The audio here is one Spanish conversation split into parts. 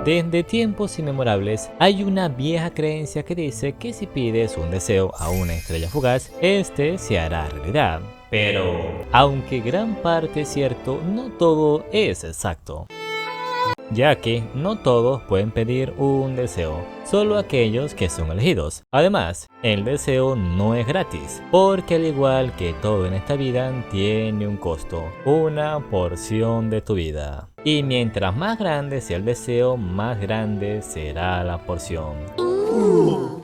Desde tiempos inmemorables hay una vieja creencia que dice que si pides un deseo a una estrella fugaz, este se hará realidad. Pero, aunque gran parte es cierto, no todo es exacto, ya que no todos pueden pedir un deseo, solo aquellos que son elegidos. Además, el deseo no es gratis, porque al igual que todo en esta vida tiene un costo, una porción de tu vida. Y mientras más grande sea el deseo, más grande será la porción.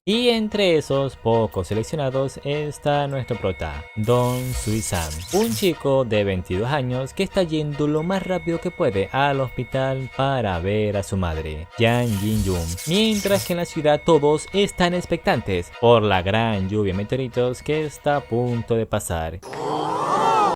Y entre esos pocos seleccionados está nuestro prota, Don Sui-san, un chico de 22 años que está yendo lo más rápido que puede al hospital para ver a su madre, Yang Jin-yoon, mientras que en la ciudad todos están expectantes por la gran lluvia de meteoritos que está a punto de pasar.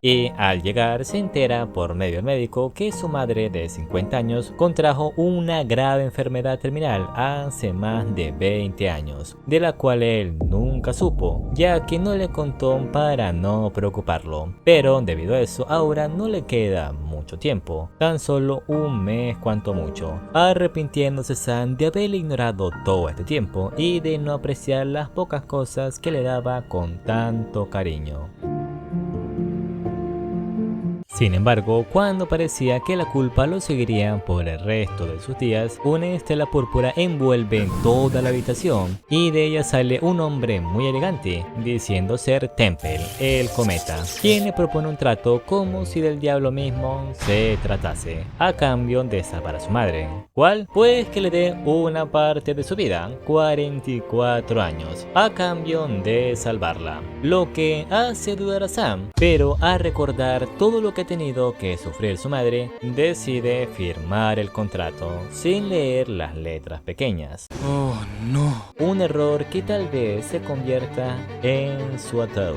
Y al llegar se entera por medio del médico que su madre de 50 años contrajo una grave enfermedad terminal hace más de 20 años, de la cual él nunca supo, ya que no le contó para no preocuparlo. Pero debido a eso ahora no le queda mucho tiempo, tan solo un mes cuanto mucho, arrepintiéndose San de haberle ignorado todo este tiempo y de no apreciar las pocas cosas que le daba con tanto cariño. Sin embargo, cuando parecía que la culpa lo seguiría por el resto de sus días, una estela púrpura envuelve toda la habitación y de ella sale un hombre muy elegante, diciendo ser Temple, el cometa, quien le propone un trato como si del diablo mismo se tratase, a cambio de salvar a su madre. ¿Cuál? Pues que le dé una parte de su vida, 44 años, a cambio de salvarla. Lo que hace dudar a Sam, pero a recordar todo lo que ha tenido que sufrir su madre, decide firmar el contrato sin leer las letras pequeñas. Oh, no. Un error que tal vez se convierta en su ataúd,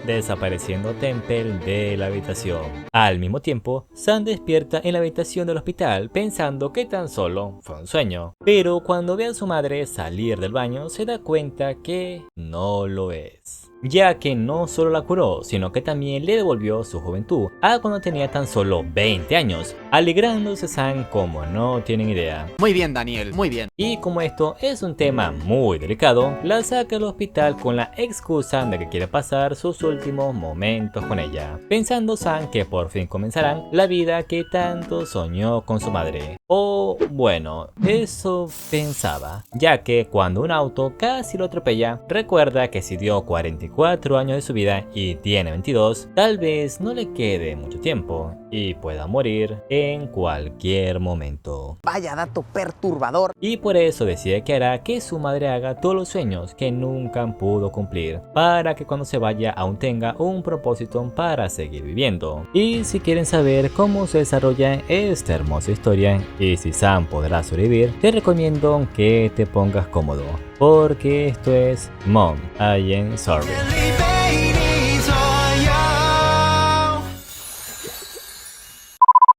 desapareciendo Temple de la habitación. Al mismo tiempo, Sam despierta en la habitación del hospital pensando que tan solo fue un sueño, pero cuando ve a su madre salir del baño se da cuenta que no lo es, ya que no solo la curó, sino que también le devolvió su juventud a cuando tenía tan solo 20 años, alegrándose Sam como no tienen idea. Muy bien, Daniel, muy bien. Y como esto es un tema muy delicado, la saca al hospital con la excusa de que quiere pasar sus últimos momentos con ella, pensando Sam que por fin comenzarán la vida que tanto soñó con su madre. O bueno, eso pensaba, ya que cuando un auto casi lo atropella, recuerda que si dio 44 años de su vida y tiene 22, tal vez no le quede mucho tiempo y pueda morir en cualquier momento. Vaya dato perturbador. Y por eso decide que hará que su madre haga todos los sueños que nunca pudo cumplir, para que cuando se vaya aún tenga un propósito para seguir viviendo. Y si quieren saber cómo se desarrolla esta hermosa historia y si Sam podrá sobrevivir, te recomiendo que te pongas cómodo, porque esto es Mom, I Am Sorry.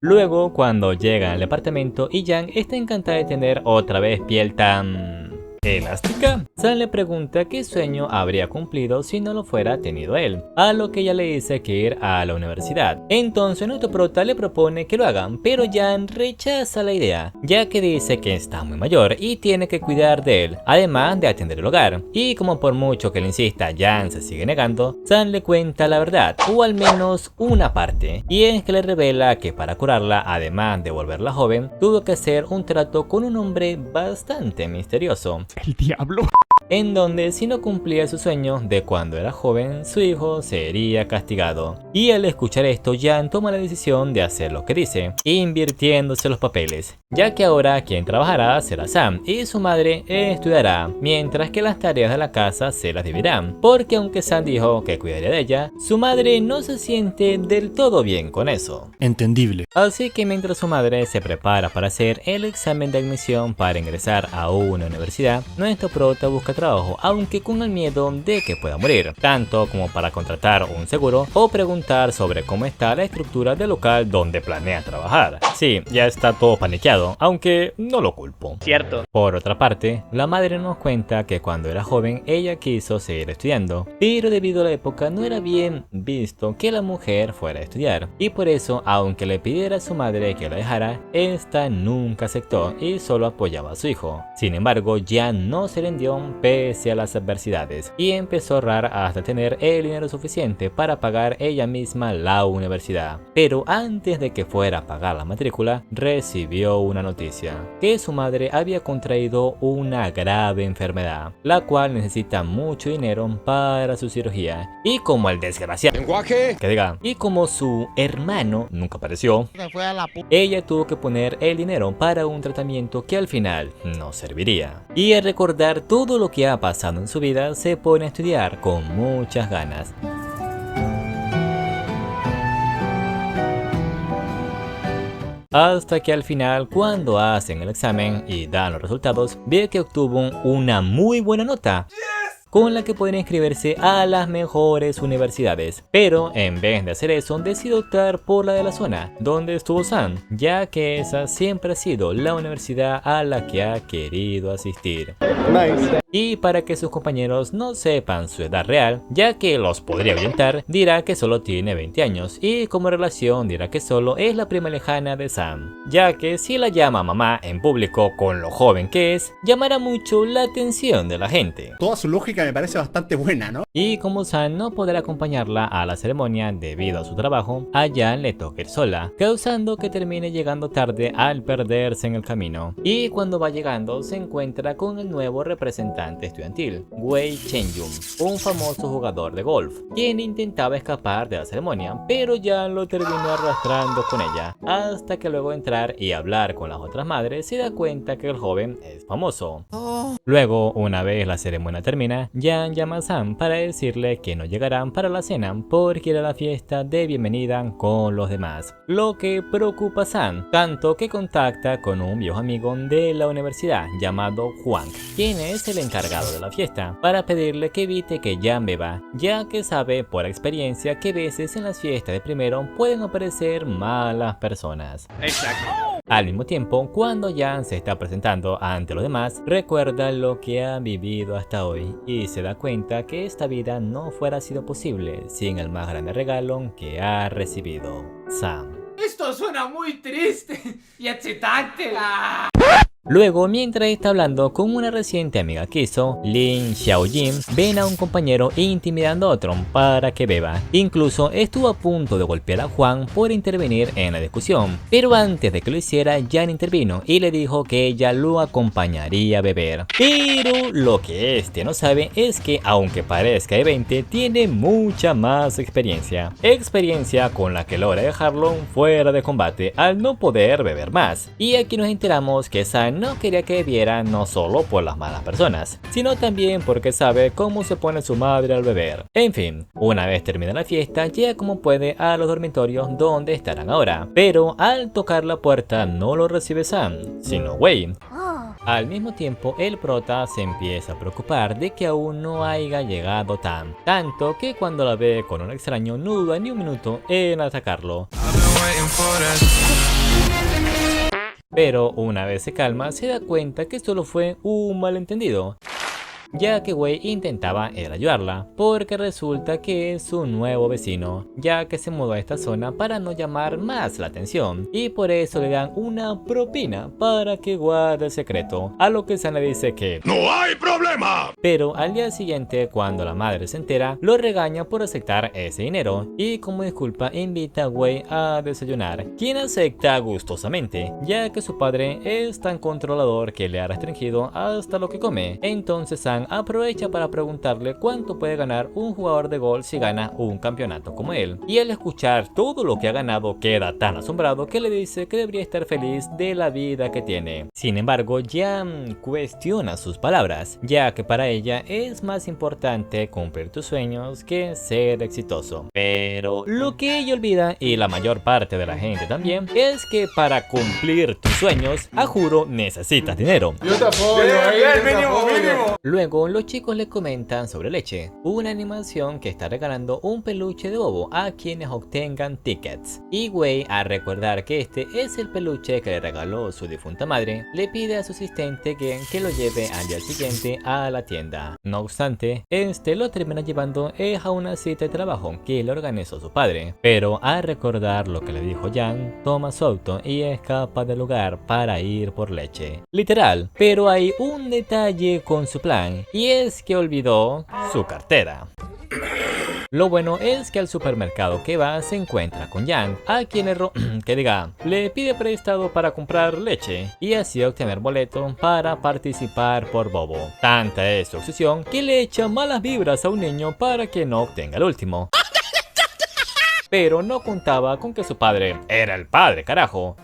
Luego, cuando llegan al departamento y Yang está encantada de tener otra vez piel tan elástica, Sam le pregunta qué sueño habría cumplido si no lo fuera tenido él, a lo que ella le dice que ir a la universidad. Entonces nuestro prota le propone que lo hagan, pero Jan rechaza la idea, ya que dice que está muy mayor y tiene que cuidar de él, además de atender el hogar. Y como por mucho que le insista, Jan se sigue negando, Sam le cuenta la verdad, o al menos una parte, y es que le revela que para curarla, además de volverla joven, tuvo que hacer un trato con un hombre bastante misterioso. El diablo. En donde si no cumplía su sueño de cuando era joven, su hijo sería castigado. Y al escuchar esto, Jan toma la decisión de hacer lo que dice, invirtiéndose los papeles, ya que ahora quien trabajará será Sam y su madre estudiará, mientras que las tareas de la casa se las dividirán, porque aunque Sam dijo que cuidaría de ella, su madre no se siente del todo bien con eso. Entendible. Así que mientras su madre se prepara para hacer el examen de admisión para ingresar a una universidad, nuestro prota busca trabajo, aunque con el miedo de que pueda morir, tanto como para contratar un seguro o preguntar sobre cómo está la estructura del local donde planea trabajar. Sí, ya está todo paniqueado, aunque no lo culpo. Cierto. Por otra parte, la madre nos cuenta que cuando era joven ella quiso seguir estudiando, pero debido a la época no era bien visto que la mujer fuera a estudiar, y por eso, aunque le pidiera a su madre que la dejara, esta nunca aceptó y solo apoyaba a su hijo. Sin embargo, ya no se rindió pese a las adversidades y empezó a ahorrar hasta tener el dinero suficiente para pagar ella misma la universidad. Pero antes de que fuera a pagar la matrícula, recibió una noticia, que su madre había contraído una grave enfermedad, la cual necesita mucho dinero para su cirugía, y como el desgraciado y como su hermano nunca apareció, ella tuvo que poner el dinero para un tratamiento que al final no serviría. Y al recordar todo lo que ha pasado en su vida, se pone a estudiar con muchas ganas. Hasta que al final, cuando hacen el examen y dan los resultados, ve que obtuvo una muy buena nota, con la que pueden inscribirse a las mejores universidades. Pero en vez de hacer eso, decide optar por la de la zona donde estuvo Sam, ya que esa siempre ha sido la universidad a la que ha querido asistir. Nice. Y para que sus compañeros no sepan su edad real, ya que los podría ahuyentar, dirá que solo tiene 20 años y como relación dirá que solo es la prima lejana de Sam, ya que si la llama mamá en público con lo joven que es, llamará mucho la atención de la gente. Toda su lógica me parece bastante buena, ¿no? Y como Sam no podrá acompañarla a la ceremonia debido a su trabajo, a Jan le toca ir sola, causando que termine llegando tarde al perderse en el camino. Y cuando va llegando se encuentra con el nuevo representante estudiantil, Wei Chen-yun, un famoso jugador de golf, quien intentaba escapar de la ceremonia, pero Jan lo terminó arrastrando con ella, hasta que luego de entrar y hablar con las otras madres se da cuenta que el joven es famoso. Luego, una vez la ceremonia termina, Jan llama a Sam para decirle que no llegarán para la cena porque era la fiesta de bienvenida con los demás, lo que preocupa a Sam, tanto que contacta con un viejo amigo de la universidad llamado Juan, quien es el encargado de la fiesta, para pedirle que evite que Jan beba, ya que sabe por experiencia que a veces en las fiestas de primero pueden aparecer malas personas. Exacto. Al mismo tiempo, cuando Jan se está presentando ante los demás, recuerda lo que ha vivido hasta hoy y se da cuenta que esta vida no fuera sido posible sin el más grande regalo que ha recibido, Sam. Esto suena muy triste y excitante. Luego, mientras está hablando con una reciente amiga que hizo, Lin Xiaojin, ven a un compañero intimidando a otro para que beba. Incluso estuvo a punto de golpear a Juan por intervenir en la discusión, pero antes de que lo hiciera, Jan intervino y le dijo que ella lo acompañaría a beber. Pero lo que este no sabe es que, aunque parezca de 20, tiene mucha más experiencia. Experiencia con la que logra dejarlo fuera de combate al no poder beber más. Y aquí nos enteramos que Sam no quería que bebiera no solo por las malas personas, sino también porque sabe cómo se pone su madre al beber. En fin, una vez termina la fiesta, llega como puede a los dormitorios donde estarán ahora, pero al tocar la puerta no lo recibe Sam, sino Wei. Al mismo tiempo, el prota se empieza a preocupar de que aún no haya llegado Tam, tanto que cuando la ve con un extraño no duda ni un minuto en atacarlo. Pero una vez se calma, se da cuenta que solo fue un malentendido, ya que Wei intentaba ayudarla, porque resulta que es su nuevo vecino, ya que se mudó a esta zona para no llamar más la atención, y por eso le dan una propina para que guarde el secreto, a lo que Sam le dice que ¡no hay problema! Pero al día siguiente, cuando la madre se entera, lo regaña por aceptar ese dinero, y como disculpa invita a Wei a desayunar, quien acepta gustosamente, ya que su padre es tan controlador que le ha restringido hasta lo que come. Entonces Sam aprovecha para preguntarle cuánto puede ganar un jugador de golf si gana un campeonato como él, y al escuchar todo lo que ha ganado queda tan asombrado que le dice que debería estar feliz de la vida que tiene. Sin embargo, Jan cuestiona sus palabras, ya que para ella es más importante cumplir tus sueños que ser exitoso. Pero lo que ella olvida, y la mayor parte de la gente también, es que para cumplir tus sueños, a juro necesitas dinero. Yo te apoyo, mínimo. Luego Luego los chicos le comentan sobre Leche, una animación que está regalando un peluche de Bobo a quienes obtengan tickets. Y Wei, al recordar que este es el peluche que le regaló su difunta madre, le pide a su asistente Gen que lo lleve al día siguiente a la tienda. No obstante, este lo termina llevando a una cita de trabajo que le organizó su padre, pero al recordar lo que le dijo Yang, toma su auto y escapa del lugar para ir por Leche. Literal, pero hay un detalle con su plan, y es que olvidó su cartera. Lo bueno es que al supermercado que va se encuentra con Yang, a quien le pide prestado para comprar leche y así obtener boleto para participar por Bobo. Tanta es su obsesión que le echa malas vibras a un niño para que no obtenga el último. Pero no contaba con que su padre era el padre, carajo.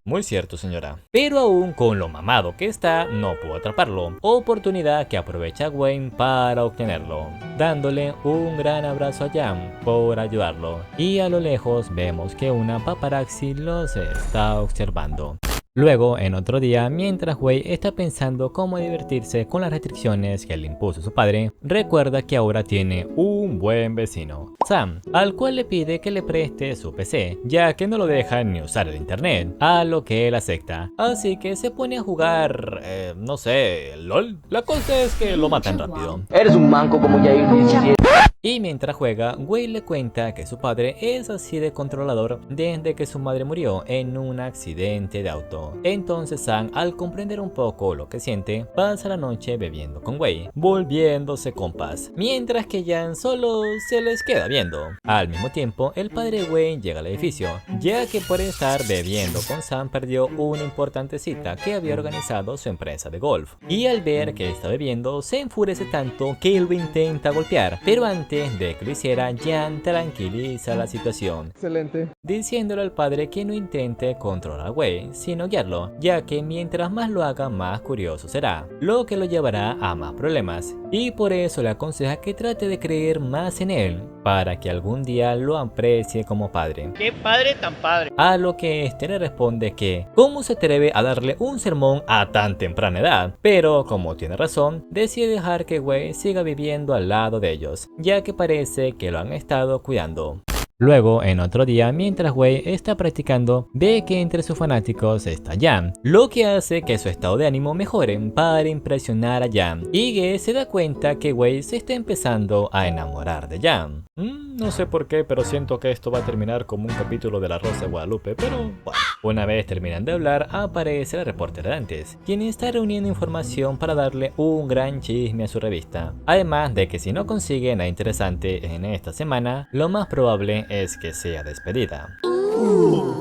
Muy cierto, señora. Pero aún con lo mamado que está, no pudo atraparlo. Oportunidad que aprovecha Wayne para obtenerlo, dándole un gran abrazo a Yang por ayudarlo. Y a lo lejos vemos que una paparazzi los está observando. Luego, en otro día, mientras Wei está pensando cómo divertirse con las restricciones que le impuso su padre, recuerda que ahora tiene un buen vecino, Sam, al cual le pide que le preste su PC, ya que no lo deja ni usar el internet, a lo que él acepta. Así que se pone a jugar, no sé, LOL. La cosa es que lo matan rápido. Eres un manco como Jair 17. Y mientras juega, Wei le cuenta que su padre es así de controlador desde que su madre murió en un accidente de auto. Entonces Sam, al comprender un poco lo que siente, pasa la noche bebiendo con Wei, volviéndose compas, mientras que Yang solo se les queda viendo. Al mismo tiempo, el padre de Wei llega al edificio, ya que por estar bebiendo con Sam perdió una importante cita que había organizado su empresa de golf. Y al ver que está bebiendo, se enfurece tanto que lo intenta golpear, pero antes de que lo hiciera, Yang tranquiliza la situación. Excelente. Diciéndole al padre que no intente controlar a Wei, sino guiarlo, ya que mientras más lo haga, más curioso será, lo que lo llevará a más problemas. Y por eso le aconseja que trate de creer más en él, para que algún día lo aprecie como padre. ¡Qué padre tan padre! A lo que este le responde que ¿cómo se atreve a darle un sermón a tan temprana edad? Pero como tiene razón, decide dejar que Wei siga viviendo al lado de ellos, ya que parece que lo han estado cuidando. Luego, en otro día, mientras Wei está practicando, ve que entre sus fanáticos está Yang, lo que hace que su estado de ánimo mejore para impresionar a Yang. Y Ge se da cuenta que Wei se está empezando a enamorar de Yang. No sé por qué, pero siento que esto va a terminar como un capítulo de La Rosa de Guadalupe, pero bueno. Una vez terminan de hablar, aparece la reportera de antes, quien está reuniendo información para darle un gran chisme a su revista. Además de que si no consigue nada interesante en esta semana, lo más probable es que sea despedida.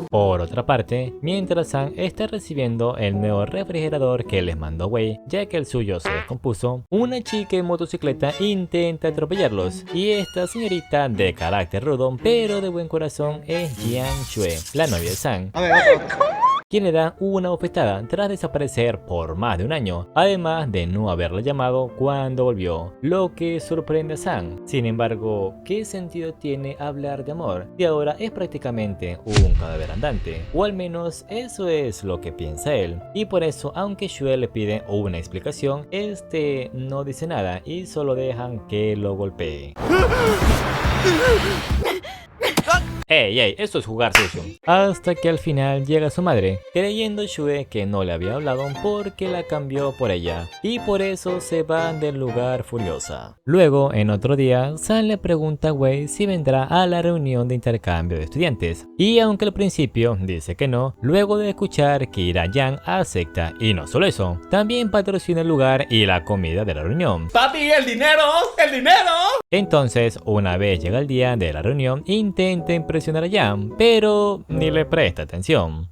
Por otra parte, mientras Sam está recibiendo el nuevo refrigerador que les mandó Wei, ya que el suyo se descompuso, una chica en motocicleta intenta atropellarlos, y esta señorita de carácter rudo pero de buen corazón es Jian Xue, la novia de Sam, quien le da una bofetada tras desaparecer por más de un año, además de no haberla llamado cuando volvió, lo que sorprende a Sam. Sin embargo, ¿qué sentido tiene hablar de amor si ahora es prácticamente un cadáver andante? O al menos eso es lo que piensa él, y por eso, aunque Xue le pide una explicación, este no dice nada y solo dejan que lo golpee. ¡Ey, eso es jugar sucio! Hasta que al final llega su madre, creyendo Xue que no le había hablado porque la cambió por ella, y por eso se van del lugar furiosa. Luego, en otro día, Sam le pregunta a Wei si vendrá a la reunión de intercambio de estudiantes, y aunque al principio dice que no, luego de escuchar que irá Yang acepta, y no solo eso, también patrocina el lugar y la comida de la reunión. ¡Papi, el dinero! ¡El dinero! Entonces, una vez llega el día de la reunión, intenta impresionar a Yang, pero ni le presta atención.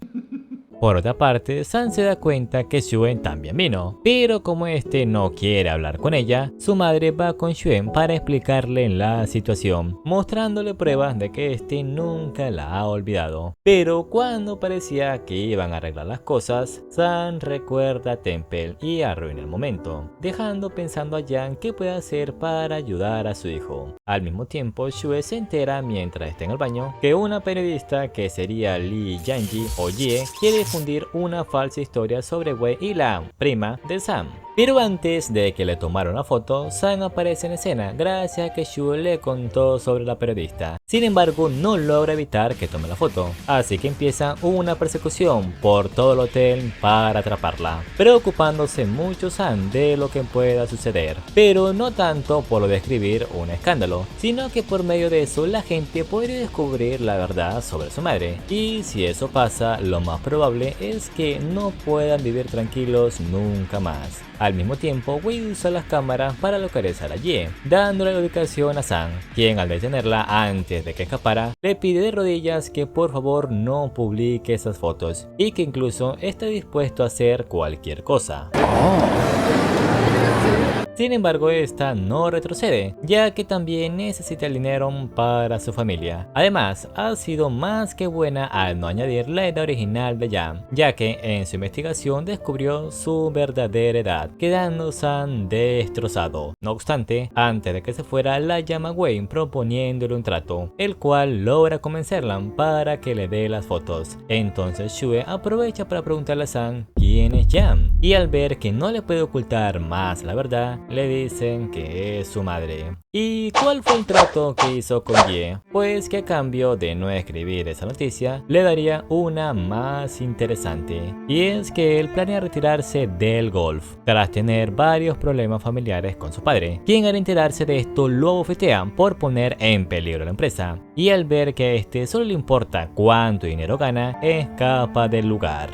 Por otra parte, Sam se da cuenta que Xue también vino, pero como este no quiere hablar con ella, su madre va con Xue para explicarle la situación, mostrándole pruebas de que este nunca la ha olvidado. Pero cuando parecía que iban a arreglar las cosas, Sam recuerda a Temple y arruina el momento, dejando pensando a Yang qué puede hacer para ayudar a su hijo. Al mismo tiempo, Xue se entera mientras está en el baño que una periodista que sería Li Yanji o Ye quiere difundir una falsa historia sobre Wei y la prima de Sam. Pero antes de que le tomara una foto, Sam aparece en escena gracias a que Shue le contó sobre la periodista. Sin embargo, no logra evitar que tome la foto, así que empieza una persecución por todo el hotel para atraparla, preocupándose mucho Sam de lo que pueda suceder, pero no tanto por lo de escribir un escándalo, sino que por medio de eso la gente podría descubrir la verdad sobre su madre, y si eso pasa, lo más probable es que no puedan vivir tranquilos nunca más. Al mismo tiempo, Wei usa las cámaras para localizar a Ye, dándole la ubicación a Sam, quien al detenerla antes de que escapara, le pide de rodillas que por favor no publique esas fotos y que incluso esté dispuesto a hacer cualquier cosa. Sin embargo, esta no retrocede, ya que también necesita el dinero para su familia. Además, ha sido más que buena al no añadir la edad original de Jan, ya que en su investigación descubrió su verdadera edad, quedando Sam destrozado. No obstante, antes de que se fuera, la llama Wei proponiéndole un trato, el cual logra convencerla para que le dé las fotos. Entonces Shue aprovecha para preguntarle a Sam quién es Jan, y al ver que no le puede ocultar más la verdad, le dicen que es su madre. ¿Y cuál fue el trato que hizo con Ye? Pues que a cambio de no escribir esa noticia, le daría una más interesante. Y es que él planea retirarse del golf, tras tener varios problemas familiares con su padre, quien al enterarse de esto lo abofetea por poner en peligro la empresa. Y al ver que a este solo le importa cuánto dinero gana, escapa del lugar.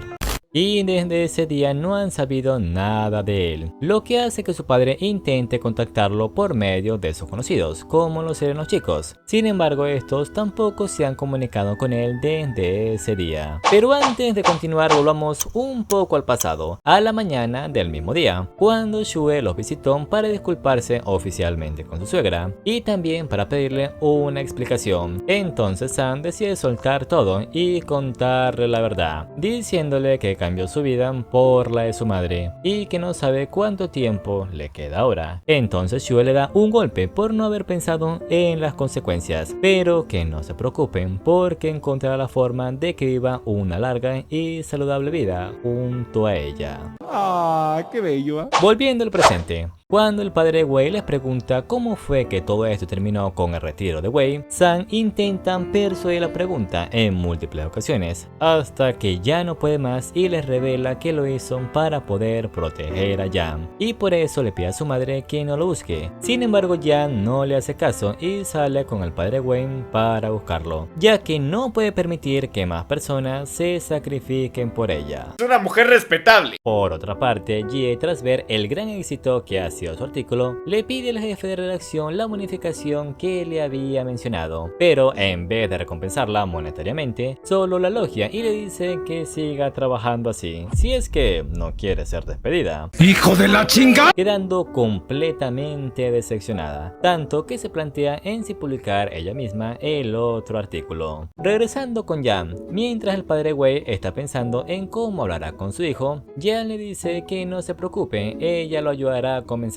Y desde ese día no han sabido nada de él, lo que hace que su padre intente contactarlo por medio de sus conocidos, como los serenos chicos. Sin embargo, estos tampoco se han comunicado con él desde ese día. Pero antes de continuar, volvamos un poco al pasado, a la mañana del mismo día, cuando Shue los visitó para disculparse oficialmente con su suegra, y también para pedirle una explicación. Entonces Sam decide soltar todo y contarle la verdad, diciéndole que cambió su vida por la de su madre y que no sabe cuánto tiempo le queda ahora. Entonces Shue le da un golpe por no haber pensado en las consecuencias, pero que no se preocupen porque encontrará la forma de que viva una larga y saludable vida junto a ella. ¡Ah, qué bello! Volviendo al presente. Cuando el padre de Wei les pregunta cómo fue que todo esto terminó con el retiro de Wei, Sam intentan persuadir la pregunta en múltiples ocasiones, hasta que ya no puede más y les revela que lo hizo para poder proteger a Jan, y por eso le pide a su madre que no lo busque. Sin embargo, Jan no le hace caso y sale con el padre Wei para buscarlo, ya que no puede permitir que más personas se sacrifiquen por ella. Es una mujer respetable. Por otra parte, Ye, tras ver el gran éxito que ha sido su artículo, le pide al jefe de redacción la bonificación que le había mencionado, pero en vez de recompensarla monetariamente, solo la elogia y le dice que siga trabajando así, si es que no quiere ser despedida. ¡Hijo de la chinga! Quedando completamente decepcionada, tanto que se plantea en si publicar ella misma el otro artículo. Regresando con Jan, mientras el padre Wei está pensando en cómo hablará con su hijo, Jan le dice que no se preocupe, ella lo ayudará a convencerlo.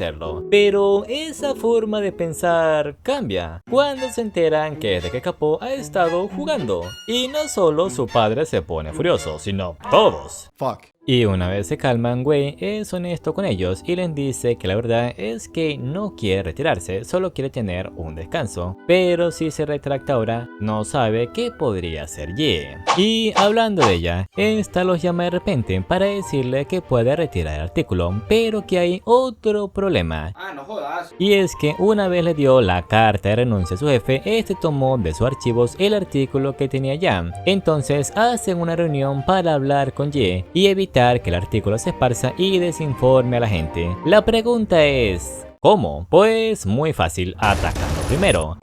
Pero esa forma de pensar cambia cuando se enteran que desde que escapó ha estado jugando. Y no solo su padre se pone furioso, sino todos. Fuck. Y una vez se calman, Wei es honesto con ellos y les dice que la verdad es que no quiere retirarse, solo quiere tener un descanso. Pero si se retracta ahora, no sabe qué podría ser Ye. Y hablando de ella, esta los llama de repente para decirle que puede retirar el artículo, pero que hay otro problema. Ah, no jodas. Y es que una vez le dio la carta de renuncia a su jefe, este tomó de sus archivos el artículo que tenía ya. Entonces hacen una reunión para hablar con Ye y evitar que el artículo se esparza y desinforme a la gente. La pregunta es, ¿cómo? Pues muy fácil, atacando primero.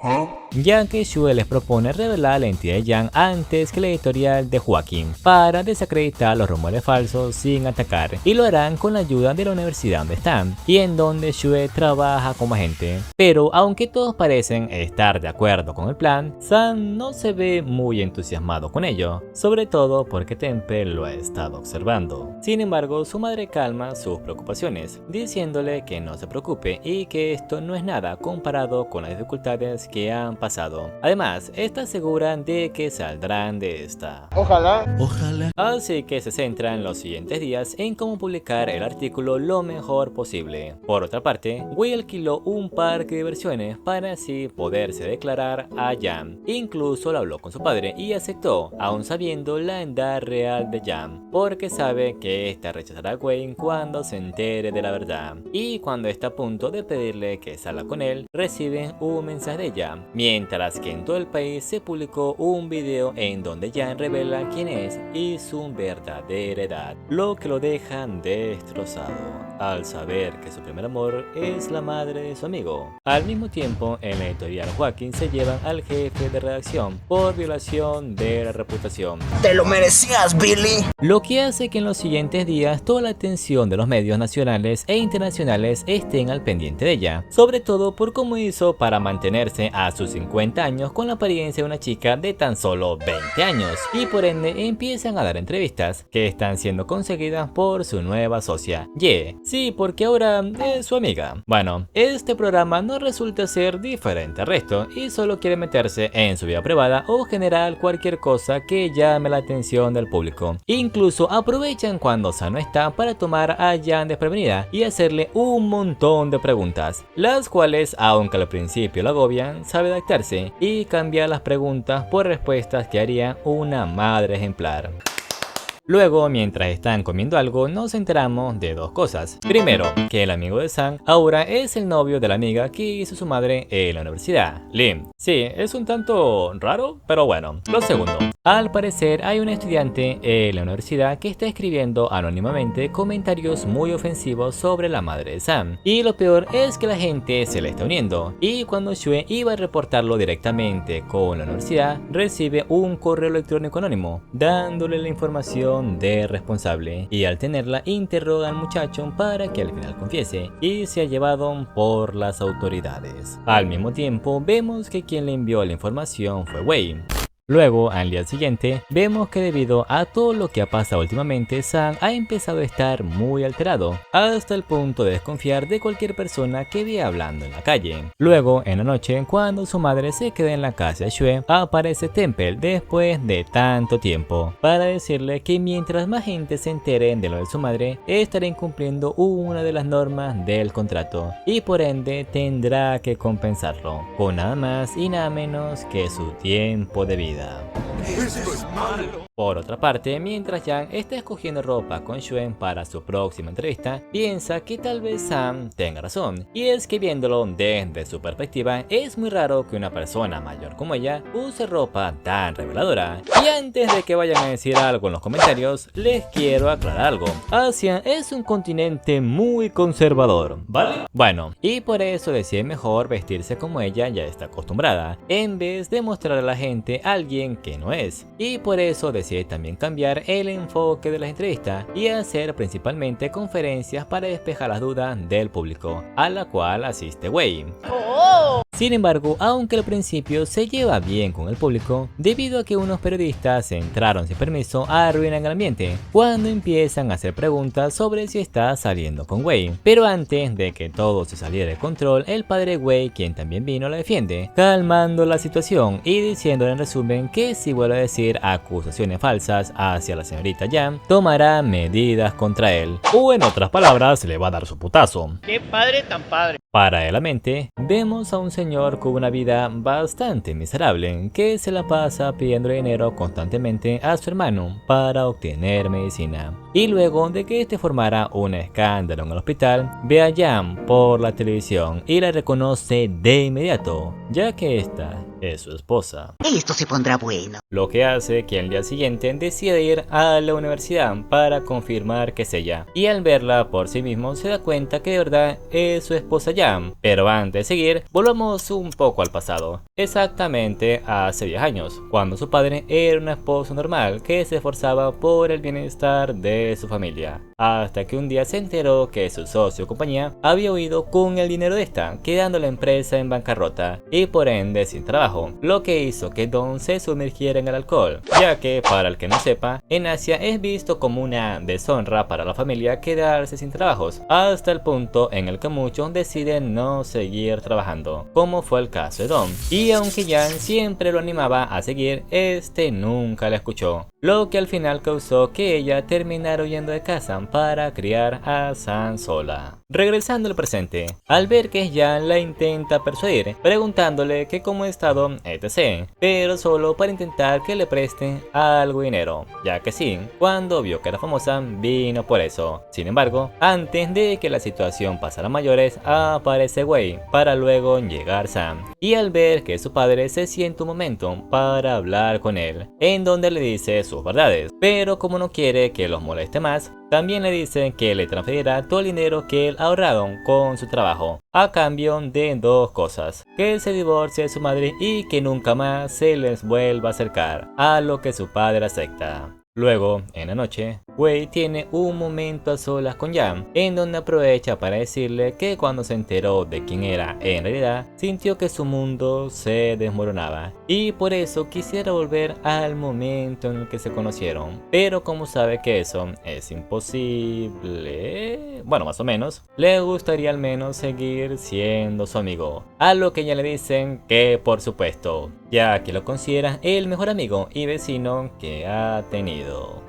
Ya que Shue les propone revelar la identidad de Jan antes que la editorial de Joaquín para desacreditar los rumores falsos sin atacar, y lo harán con la ayuda de la universidad donde están y en donde Shue trabaja como agente. Pero aunque todos parecen estar de acuerdo con el plan, Sam no se ve muy entusiasmado con ello, sobre todo porque Tempe lo ha estado observando. Sin embargo, su madre calma sus preocupaciones, diciéndole que no se preocupe y que esto no es nada comparado con las dificultades que han pasado. Además, está segura de que saldrán de esta. Ojalá. Así que se centra en los siguientes días en cómo publicar el artículo lo mejor posible. Por otra parte, Wei alquiló un parque de diversiones para así poderse declarar a Jam. Incluso lo habló con su padre y aceptó, aún sabiendo la edad real de Jam, porque sabe que ésta rechazará a Wei cuando se entere de la verdad. Y cuando está a punto de pedirle que salga con él, recibe un mensaje de ella, mientras que en todo el país se publicó un video en donde Jam revela quién es y su verdadera edad, lo que lo deja destrozado al saber que su primer amor es la madre de su amigo. Al mismo tiempo, en la editorial Joaquín se llevan al jefe de redacción por violación de la reputación. ¡Te lo merecías, Billy! Lo que hace que en los siguientes días toda la atención de los medios nacionales e internacionales estén al pendiente de ella, sobre todo por cómo hizo para mantenerse a sus 50 años con la apariencia de una chica de tan solo 20 años, y por ende empiezan a dar entrevistas que están siendo conseguidas por su nueva socia, Ye. Sí, porque ahora es su amiga. Bueno, este programa no resulta ser diferente al resto y solo quiere meterse en su vida privada o generar cualquier cosa que llame la atención del público. Incluso aprovechan cuando San no está para tomar a Jan desprevenida y hacerle un montón de preguntas, las cuales, aunque al principio lo agobian, sabe adaptarse y cambiar las preguntas por respuestas que haría una madre ejemplar. Luego, mientras están comiendo algo, nos enteramos de dos cosas. Primero, que el amigo de Sang ahora es el novio de la amiga que hizo su madre en la universidad, Lim. Sí, es un tanto raro, pero bueno. Lo segundo, al parecer hay un estudiante en la universidad que está escribiendo anónimamente comentarios muy ofensivos sobre la madre de Sang. Y lo peor es que la gente se le está uniendo. Y cuando Shue iba a reportarlo directamente con la universidad, recibe un correo electrónico anónimo, dándole la información de responsable, y al tenerla interroga al muchacho para que al final confiese y sea llevado por las autoridades. Al mismo tiempo vemos que quien le envió la información fue Wei. Luego, al día siguiente, vemos que debido a todo lo que ha pasado últimamente, Sang ha empezado a estar muy alterado, hasta el punto de desconfiar de cualquier persona que vea hablando en la calle. Luego, en la noche, cuando su madre se queda en la casa de Shue, aparece Temple después de tanto tiempo, para decirle que mientras más gente se entere de lo de su madre, estará incumpliendo una de las normas del contrato, y por ende tendrá que compensarlo, con nada más y nada menos que su tiempo de vida. ¡Eso es malo! Por otra parte, mientras Jan está escogiendo ropa con Shuen para su próxima entrevista, piensa que tal vez Sam tenga razón, y es que viéndolo desde su perspectiva, es muy raro que una persona mayor como ella use ropa tan reveladora. Y antes de que vayan a decir algo en los comentarios, les quiero aclarar algo. Asia es un continente muy conservador, ¿vale? Bueno, y por eso decide mejor vestirse como ella ya está acostumbrada, en vez de mostrar a la gente a alguien que no es. Y por eso decide también cambiar el enfoque de las entrevistas y hacer principalmente conferencias para despejar las dudas del público, a la cual asiste Wei. Sin embargo, aunque al principio se lleva bien con el público, debido a que unos periodistas entraron sin permiso, arruinan el ambiente cuando empiezan a hacer preguntas sobre si está saliendo con Wei. Pero antes de que todo se saliera de control, el padre Wei, quien también vino, la defiende, calmando la situación y diciéndole en resumen que si vuelve a decir acusaciones falsas hacia la señorita Jan, tomará medidas contra él, o en otras palabras, le va a dar su putazo. Qué padre tan padre. Paralelamente, vemos a un señor con una vida bastante miserable que se la pasa pidiendo dinero constantemente a su hermano para obtener medicina. Y luego de que este formara un escándalo en el hospital, ve a Jan por la televisión y la reconoce de inmediato, ya que esta es su esposa. Esto se pondrá bueno. Lo que hace que al día siguiente decida ir a la universidad para confirmar que es ella. Y al verla por sí mismo se da cuenta que de verdad es su esposa Jan. Pero antes de seguir, volvamos un poco al pasado. Exactamente hace 10 años, cuando su padre era un esposo normal que se esforzaba por el bienestar de su familia. Hasta que un día se enteró que su socio o compañía había huido con el dinero de esta, quedando la empresa en bancarrota y por ende sin trabajo, lo que hizo que Don se sumergiera en el alcohol, ya que, para el que no sepa, en Asia es visto como una deshonra para la familia quedarse sin trabajos, hasta el punto en el que muchos deciden no seguir trabajando, como fue el caso de Dom. Y aunque Jan siempre lo animaba a seguir, este nunca la escuchó, lo que al final causó que ella terminara huyendo de casa para criar a Sam sola. Regresando al presente, al ver que Jan la intenta persuadir, preguntándole que cómo ha estado, etc., pero solo para intentar que le preste algo de dinero, ya que sí, cuando vio que era famosa, vino por eso. Sin embargo, antes de que la situación pasara a mayores, aparece Wei, para luego llegar Sam, y al ver que su padre se siente un momento para hablar con él, en donde le dice sus verdades, pero como no quiere que los moleste más, también le dice que le transferirá todo el dinero que él ha ahorrado con su trabajo, a cambio de dos cosas: que se divorcie de su madre y que nunca más se les vuelva a acercar, a lo que su padre acepta. Luego, en la noche, Wei tiene un momento a solas con Jan, en donde aprovecha para decirle que cuando se enteró de quién era en realidad, sintió que su mundo se desmoronaba y por eso quisiera volver al momento en el que se conocieron. Pero como sabe que eso es imposible, bueno, más o menos, le gustaría al menos seguir siendo su amigo, a lo que ya le dicen que por supuesto, ya que lo considera el mejor amigo y vecino que ha tenido.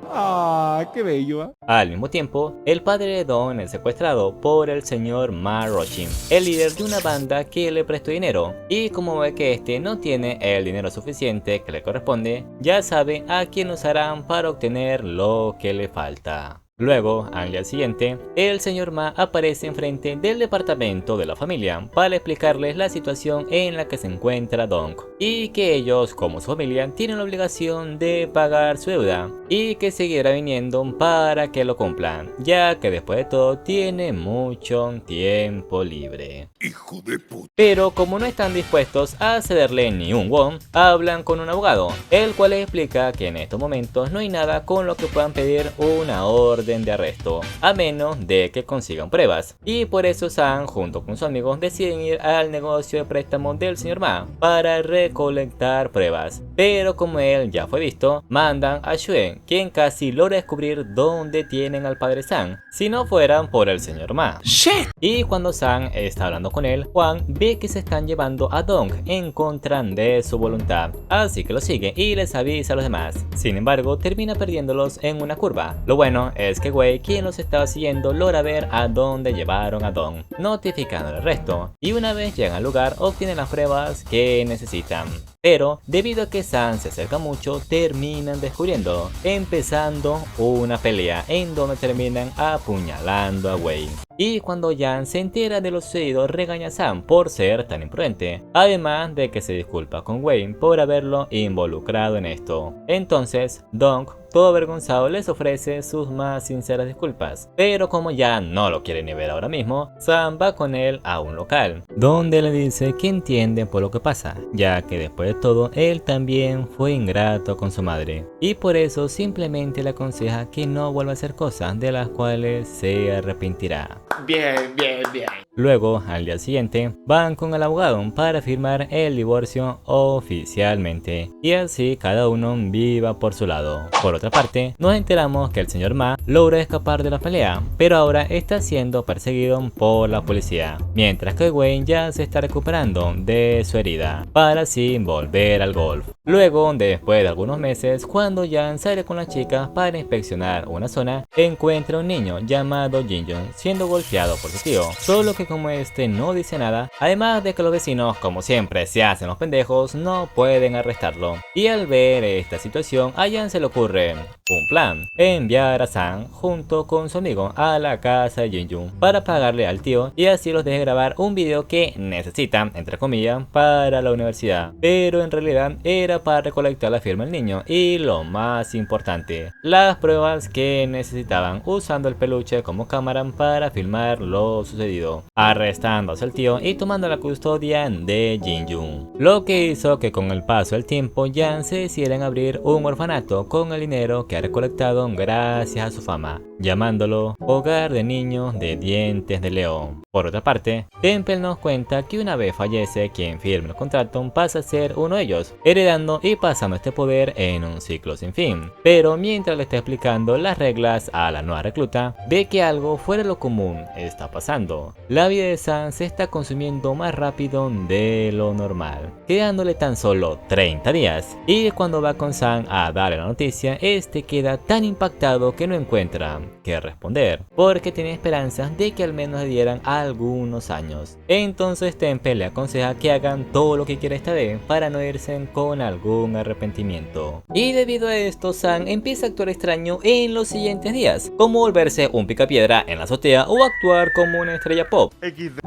Ah, qué bello, ¿ah? Al mismo tiempo, el padre de Don es secuestrado por el señor Ma Rochin, el líder de una banda que le prestó dinero, y como ve que este no tiene el dinero suficiente que le corresponde, ya sabe a quién usarán para obtener lo que le falta. Luego, al día siguiente, el señor Ma aparece enfrente del departamento de la familia para explicarles la situación en la que se encuentra Dong, y que ellos, como su familia, tienen la obligación de pagar su deuda y que seguirá viniendo para que lo cumplan, ya que después de todo tiene mucho tiempo libre. Hijo de puta. Pero como no están dispuestos a cederle ni un won, hablan con un abogado, el cual les explica que en estos momentos no hay nada con lo que puedan pedir una orden de arresto, a menos de que consigan pruebas, y por eso Sam junto con sus amigos deciden ir al negocio de préstamo del señor Ma para recolectar pruebas, pero como él ya fue visto, mandan a Xue, quien casi logra descubrir dónde tienen al padre Sam, si no fueran por el señor Ma. Shit. Y cuando Sam está hablando con él, Juan ve que se están llevando a Dong en contra de su voluntad, así que lo sigue y les avisa a los demás. Sin embargo, termina perdiéndolos en una curva. Lo bueno es que Wei, quien los estaba siguiendo, logra ver a dónde llevaron a Dong, notificando el resto, y una vez llegan al lugar obtienen las pruebas que necesitan. Pero debido a que Sam se acerca mucho, terminan descubriendo, empezando una pelea en donde terminan apuñalando a Wei. Y cuando Jan se entera de lo sucedido, regaña a Sam por ser tan imprudente, además de que se disculpa con Wei por haberlo involucrado en esto. Entonces, Dong, todo avergonzado, les ofrece sus más sinceras disculpas, pero como ya no lo quiere ni ver ahora mismo, Sam va con él a un local, donde le dice que entiende por lo que pasa, ya que después de todo, él también fue ingrato con su madre, y por eso simplemente le aconseja que no vuelva a hacer cosas de las cuales se arrepentirá. Bien, bien, bien. Luego, al día siguiente, van con el abogado para firmar el divorcio oficialmente, y así cada uno viva por su lado. Por otra parte, nos enteramos que el señor Ma logra escapar de la pelea, pero ahora está siendo perseguido por la policía, mientras que Wayne ya se está recuperando de su herida, para así volver al golf. Luego, después de algunos meses, cuando Jan sale con las chicas para inspeccionar una zona, encuentra un niño llamado Jinjun siendo golpeado por su tío, solo que como este no dice nada, además de que los vecinos, como siempre, se hacen los pendejos, no pueden arrestarlo. Y al ver esta situación, a Jan se le ocurre un plan: enviar a Sam junto con su amigo a la casa de Jinjun para pagarle al tío y así los deje grabar un video que necesitan, entre comillas, para la universidad, pero en realidad era para recolectar la firma del niño y lo más importante, las pruebas que necesitaban, usando el peluche como cámara para filmar lo sucedido, arrestándose al tío y tomando la custodia de Jinjun, lo que hizo que con el paso del tiempo Jan se decidiera abrir un orfanato con el dinero dinero que ha recolectado gracias a su fama, llamándolo Hogar de Niños de Dientes de León. Por otra parte, Temple nos cuenta que una vez fallece quien firme el contrato pasa a ser uno de ellos, heredando y pasando este poder en un ciclo sin fin. Pero mientras le está explicando las reglas a la nueva recluta, ve que algo fuera de lo común está pasando. La vida de Sam se está consumiendo más rápido de lo normal, quedándole tan solo 30 días. Y cuando va con Sam a darle la noticia, este queda tan impactado que no encuentra qué responder, porque tenía esperanzas de que al menos le dieran algunos años. Entonces Temple le aconseja que hagan todo lo que quiera esta vez para no irse con algún arrepentimiento. Y debido a esto, Sam empieza a actuar extraño en los siguientes días, como volverse un picapiedra en la azotea o actuar como una estrella pop.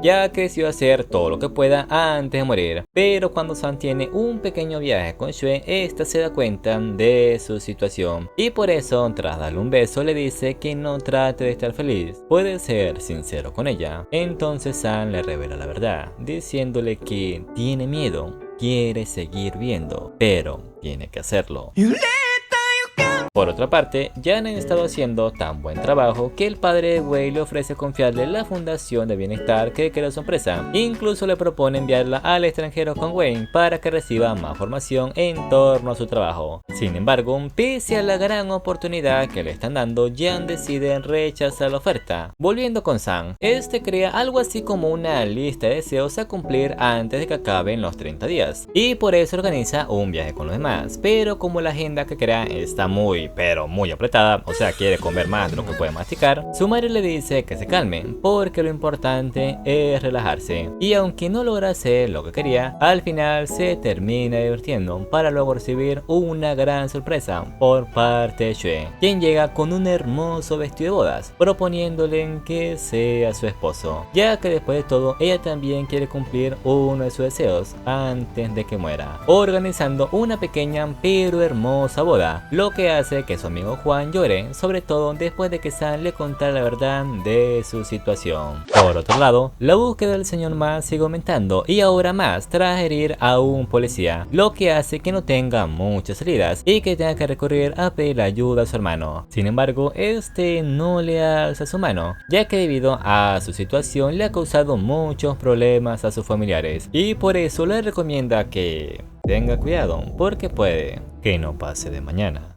Ya creció a hacer todo lo que pueda antes de morir, pero cuando Sam tiene un pequeño viaje con Shue, esta se da cuenta de su situación y por eso, tras darle un beso, le dice que no trate de estar feliz, puede ser sincero con ella. Entonces Sam le revela la verdad, diciéndole que tiene miedo, quiere seguir viendo, pero tiene que hacerlo. Por otra parte, Jan ha estado haciendo tan buen trabajo que el padre de Wei le ofrece confiarle la fundación de bienestar que creó su empresa. Incluso le propone enviarla al extranjero con Wei para que reciba más formación en torno a su trabajo. Sin embargo, pese a la gran oportunidad que le están dando, Jan decide rechazar la oferta. Volviendo con Sam, este crea algo así como una lista de deseos a cumplir antes de que acaben los 30 días. Y por eso organiza un viaje con los demás, pero como la agenda que crea está muy apretada, o sea quiere comer más de lo que puede masticar, su madre le dice que se calme, porque lo importante es relajarse. Y aunque no logra hacer lo que quería, al final se termina divirtiendo para luego recibir una gran sorpresa por parte de Shue, quien llega con un hermoso vestido de bodas, proponiéndole que sea su esposo, ya que después de todo ella también quiere cumplir uno de sus deseos antes de que muera, organizando una pequeña pero hermosa boda, lo que hace que su amigo Juan llore, sobre todo después de que Sam le contara la verdad de su situación. Por otro lado, la búsqueda del señor Ma sigue aumentando y ahora más tras herir a un policía, lo que hace que no tenga muchas salidas y que tenga que recurrir a pedir ayuda a su hermano. Sin embargo, este no le alza su mano, ya que debido a su situación le ha causado muchos problemas a sus familiares y por eso le recomienda que tenga cuidado, porque puede que no pase de mañana.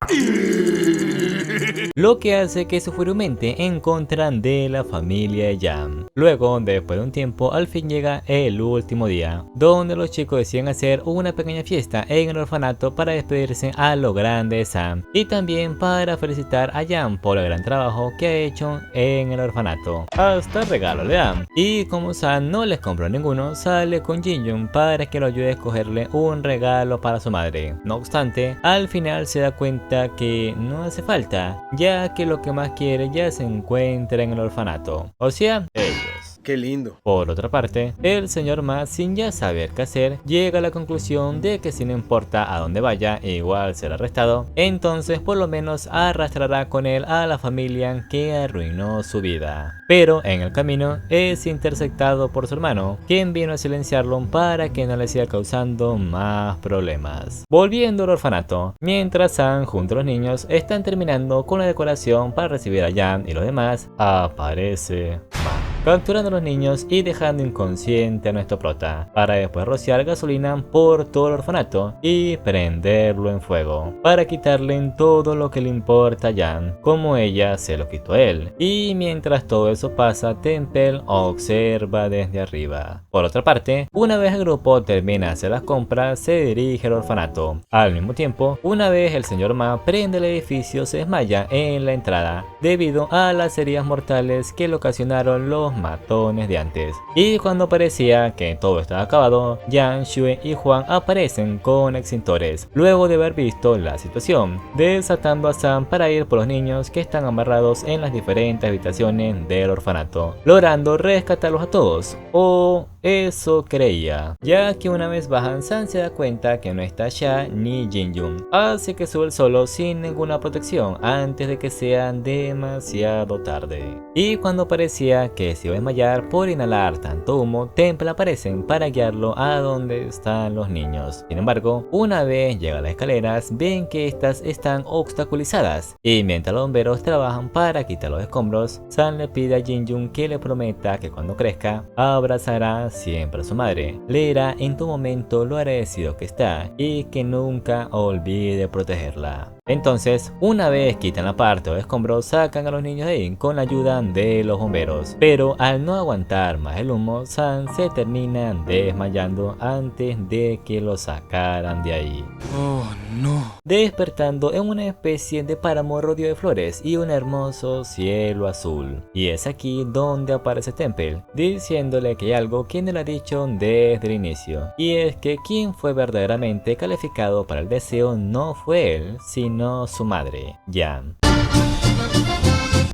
Lo que hace que su furia aumente en contra de la familia de Jan. Luego, después de un tiempo, al fin llega el último día, donde los chicos deciden hacer una pequeña fiesta en el orfanato para despedirse a lo grande de Sam y también para felicitar a Jan por el gran trabajo que ha hecho en el orfanato. Hasta regalo le dan. Y como Sam no les compró ninguno, sale con Jin-Young para que lo ayude a escogerle un regalo para su madre. No obstante, al final se da cuenta que no hace falta, ya que lo que más quiere ya se encuentra en el orfanato, o sea, ellos. Qué lindo. Por otra parte, el señor Ma, sin ya saber qué hacer, llega a la conclusión de que si no importa a dónde vaya, igual será arrestado, entonces por lo menos arrastrará con él a la familia que arruinó su vida. Pero en el camino es interceptado por su hermano, quien vino a silenciarlo para que no le siga causando más problemas. Volviendo al orfanato, mientras Sam junto a los niños están terminando con la decoración para recibir a Jan y los demás, aparece Ma, capturando a los niños y dejando inconsciente a nuestro prota, para después rociar gasolina por todo el orfanato y prenderlo en fuego, para quitarle todo lo que le importa a Jan, como ella se lo quitó a él. Y mientras todo eso pasa, Temple observa desde arriba. Por otra parte, una vez el grupo termina de hacer las compras, se dirige al orfanato. Al mismo tiempo, una vez el señor Ma prende el edificio, se desmaya en la entrada, debido a las heridas mortales que le ocasionaron los matones de antes. Y cuando parecía que todo estaba acabado, Jan, Shue y Juan aparecen con extintores, luego de haber visto la situación, desatando a Sam para ir por los niños que están amarrados en las diferentes habitaciones del orfanato, logrando rescatarlos a todos, o eso creía, ya que una vez bajan, Sam se da cuenta que no está Sha ni Jin-Yoon, así que sube solo sin ninguna protección antes de que sea demasiado tarde. Y cuando parecía que se iba a desmayar por inhalar tanto humo, Temple aparecen para guiarlo a donde están los niños. Sin embargo, una vez llega a las escaleras, ven que estas están obstaculizadas, y mientras los bomberos trabajan para quitar los escombros, Sam le pide a Jin-Yoon que le prometa que cuando crezca abrazará siempre a su madre, le dirá en todo momento lo agradecido que está y que nunca olvide protegerla. Entonces, una vez quitan la parte de los escombros, sacan a los niños de ahí con la ayuda de los bomberos. Pero al no aguantar más el humo, Sam se termina desmayando antes de que lo sacaran de ahí. Oh, no. Despertando en una especie de páramo rodeado de flores y un hermoso cielo azul. Y es aquí donde aparece Temple, diciéndole que hay algo que no le ha dicho desde el inicio. Y es que quien fue verdaderamente calificado para el deseo no fue él, sino su madre, Jan.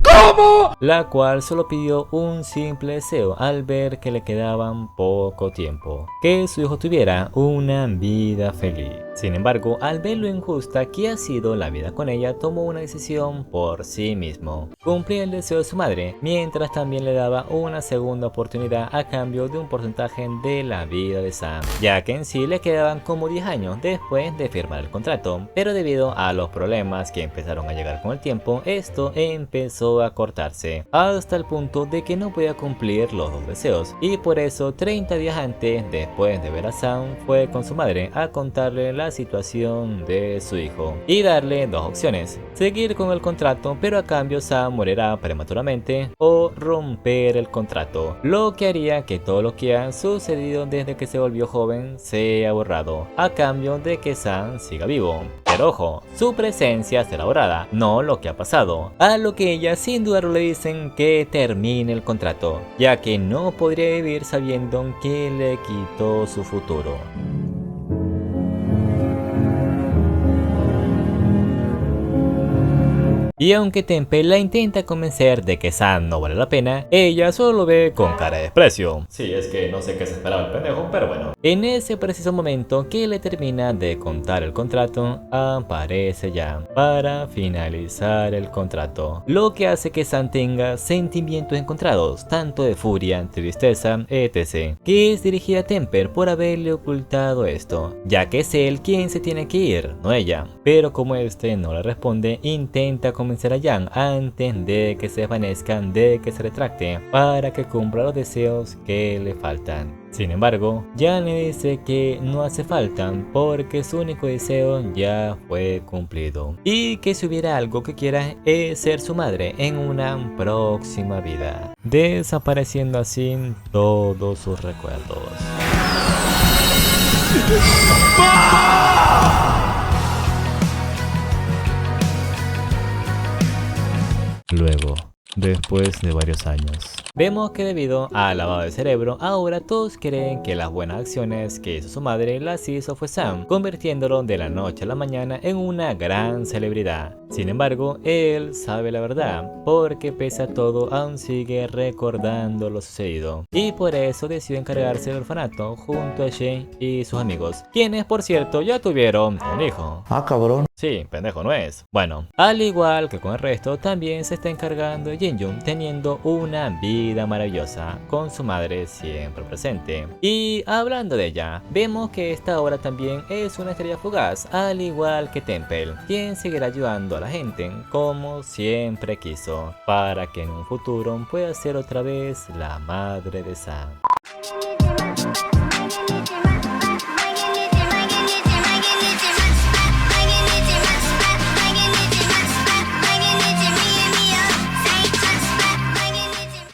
¿Cómo? La cual solo pidió un simple deseo al ver que le quedaban poco tiempo: que su hijo tuviera una vida feliz. Sin embargo, al ver lo injusta que ha sido la vida con ella, tomó una decisión por sí mismo: cumplir el deseo de su madre, mientras también le daba una segunda oportunidad a cambio de un porcentaje de la vida de Sam, ya que en sí le quedaban como 10 años después de firmar el contrato, pero debido a los problemas que empezaron a llegar con el tiempo, esto empezó a cortarse, hasta el punto de que no podía cumplir los dos deseos, y por eso 30 días antes, después de ver a Sam, fue con su madre a contarle la situación de su hijo y darle dos opciones: seguir con el contrato, pero a cambio Sam morirá prematuramente, o romper el contrato, lo que haría que todo lo que ha sucedido desde que se volvió joven sea borrado, a cambio de que Sam siga vivo. Pero ojo, su presencia será borrada, no lo que ha pasado, a lo que ella sin dudarlo le dicen que termine el contrato, ya que no podría vivir sabiendo que le quitó su futuro. Y aunque Temple la intenta convencer de que Sam no vale la pena, ella solo lo ve con cara de desprecio. Sí, es que no sé qué se esperaba el pendejo, pero bueno. En ese preciso momento que le termina de contar el contrato, aparece Jan para finalizar el contrato, lo que hace que Sam tenga sentimientos encontrados, tanto de furia, tristeza, etc., que es dirigida a Temple por haberle ocultado esto, ya que es él quien se tiene que ir, no ella. Pero como este no le responde, intenta convencer a Jan antes de que se desvanezcan, de que se retracte, para que cumpla los deseos que le faltan. Sin embargo, Jan le dice que no hace falta porque su único deseo ya fue cumplido, y que si hubiera algo que quiera es ser su madre en una próxima vida, desapareciendo así todos sus recuerdos. Luego, después de varios años, vemos que debido al lavado de cerebro, ahora todos creen que las buenas acciones que hizo su madre las hizo fue Sam, convirtiéndolo de la noche a la mañana en una gran celebridad. Sin embargo, él sabe la verdad, porque pese a todo aún sigue recordando lo sucedido, y por eso decidió encargarse del orfanato junto a Shane y sus amigos, quienes por cierto ya tuvieron un hijo. Ah, cabrón. Sí, pendejo no es. Bueno, al igual que con el resto, también se está encargando de Jin-Yoon, teniendo una vida maravillosa con su madre siempre presente. Y hablando de ella, vemos que esta ahora también es una estrella fugaz, al igual que Temple, quien seguirá ayudando a la gente como siempre quiso, para que en un futuro pueda ser otra vez la madre de Sam.